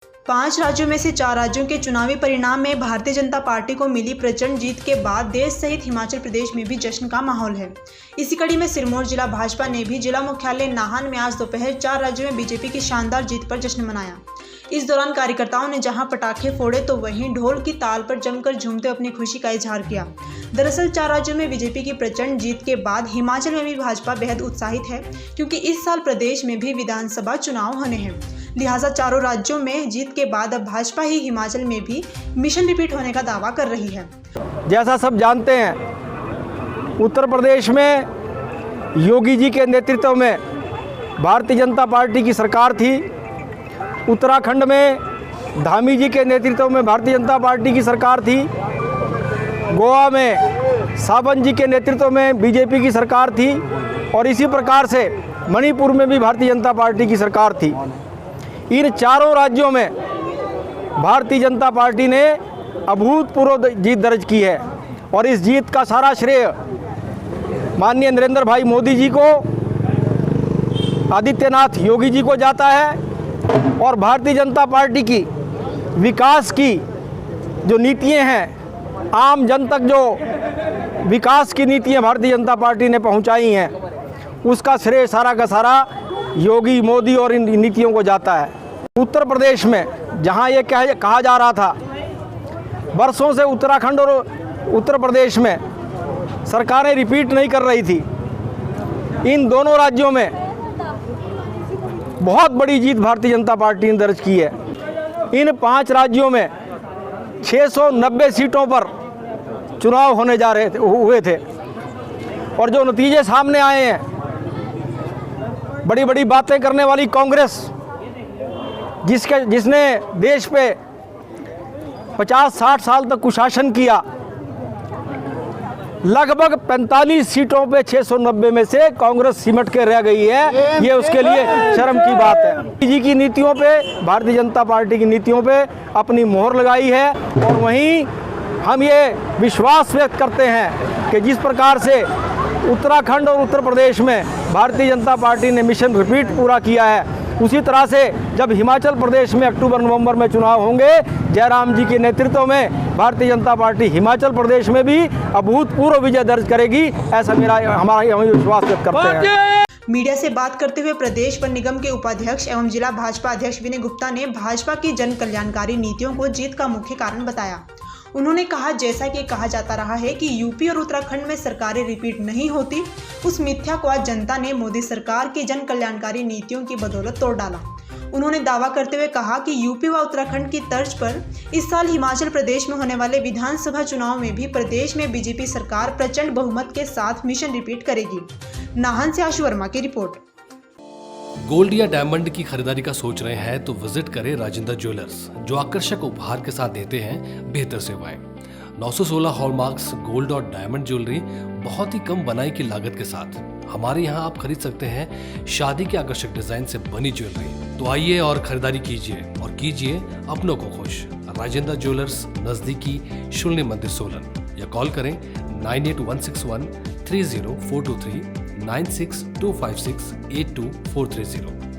5 राज्यों में से 4 राज्यों के चुनावी परिणाम में भारतीय जनता पार्टी को मिली प्रचंड जीत के बाद देश सहित हिमाचल प्रदेश में भी जश्न का माहौल है। इसी कड़ी में सिरमौर जिला भाजपा ने भी जिला मुख्यालय नाहन में आज दोपहर 4 राज्यों में बीजेपी की शानदार जीत पर जश्न मनाया। इस दौरान कार्यकर्ताओं ने जहां पटाखे फोड़े तो वहीं ढोल की ताल पर जमकर झूमते अपनी खुशी का इजहार किया। दरअसल 4 राज्यों में बीजेपी की प्रचंड जीत के बाद हिमाचल में भी भाजपा बेहद उत्साहित है, क्योंकि इस साल प्रदेश में भी विधानसभा चुनाव होने हैं। लिहाजा चारों राज्यों में जीत के बाद अब भाजपा ही हिमाचल में भी मिशन रिपीट होने का दावा कर रही है। जैसा सब जानते हैं, उत्तर प्रदेश में योगी जी के नेतृत्व में भारतीय जनता पार्टी की सरकार थी। उत्तराखंड में धामी जी के नेतृत्व में भारतीय जनता पार्टी की सरकार थी। गोवा में सावंत जी के नेतृत्व में बीजेपी की सरकार थी और इसी प्रकार से मणिपुर में भी भारतीय जनता पार्टी की सरकार थी। इन चारों राज्यों में भारतीय जनता पार्टी ने अभूतपूर्व जीत दर्ज की है और इस जीत का सारा श्रेय माननीय नरेंद्र भाई मोदी जी को, आदित्यनाथ योगी जी को जाता है। और भारतीय जनता पार्टी की विकास की जो नीतियां हैं, आम जन तक जो विकास की नीतियां भारतीय जनता पार्टी ने पहुंचाई हैं, उसका श्रेय सारा का सारा योगी, मोदी और इन नीतियों को जाता है। उत्तर प्रदेश में जहां ये कहा जा रहा था वर्षों से उत्तराखंड और उत्तर प्रदेश में सरकारें रिपीट नहीं कर रही थी, इन दोनों राज्यों में बहुत बड़ी जीत भारतीय जनता पार्टी ने दर्ज की है। इन 5 राज्यों में 690 सीटों पर चुनाव होने हुए थे और जो नतीजे सामने आए हैं, बड़ी बड़ी बातें करने वाली कांग्रेस, जिसने देश पे 50-60 साल तक कुशासन किया, लगभग 45 सीटों पे 690 में से कांग्रेस सिमट के रह गई है। ये उसके लिए शर्म की बात है। जी की नीतियों पे, भारतीय जनता पार्टी की नीतियों पे अपनी मोहर लगाई है और वहीं हम ये विश्वास व्यक्त करते हैं कि जिस प्रकार से उत्तराखंड और उत्तर प्रदेश में भारतीय जनता पार्टी ने मिशन रिपीट पूरा किया है, उसी तरह से जब हिमाचल प्रदेश में अक्टूबर-नवंबर में चुनाव होंगे, जयराम जी के नेतृत्व में भारतीय जनता पार्टी हिमाचल प्रदेश में भी अभूतपूर्व विजय दर्ज करेगी। ऐसा हमारा विश्वास व्यक्त करते हैं। मीडिया से बात करते हुए प्रदेश वन निगम के उपाध्यक्ष एवं जिला भाजपा अध्यक्ष विनय गुप्ता ने भाजपा की जन कल्याणकारी नीतियों को जीत का मुख्य कारण बताया। उन्होंने कहा, जैसा कि कहा जाता रहा है कि यूपी और उत्तराखंड में सरकारें रिपीट नहीं होती, उस मिथ्या को आज जनता ने मोदी सरकार की जन कल्याणकारी नीतियों की बदौलत तोड़ डाला। उन्होंने दावा करते हुए कहा कि यूपी व उत्तराखंड की तर्ज पर इस साल हिमाचल प्रदेश में होने वाले विधानसभा चुनाव में भी प्रदेश में बीजेपी सरकार प्रचंड बहुमत के साथ मिशन रिपीट करेगी। नाहन से आशु वर्मा की रिपोर्ट। गोल्ड या डायमंड की खरीदारी का सोच रहे हैं तो विजिट करें राजेंद्र ज्वेलर्स, जो आकर्षक उपहार के साथ देते हैं बेहतर सेवाएं। 916 हॉलमार्क्स गोल्ड और डायमंड ज्वेलरी बहुत ही कम बनाई की लागत के साथ। हमारे यहाँ आप खरीद सकते हैं शादी के आकर्षक डिजाइन से बनी ज्वेलरी। तो आइए और खरीदारी कीजिए और कीजिए अपनों को खुश। राजेंद्र ज्वेलर्स, नजदीकी शून्य मंदिर सोलन, या कॉल करें 9816130423 9625682430।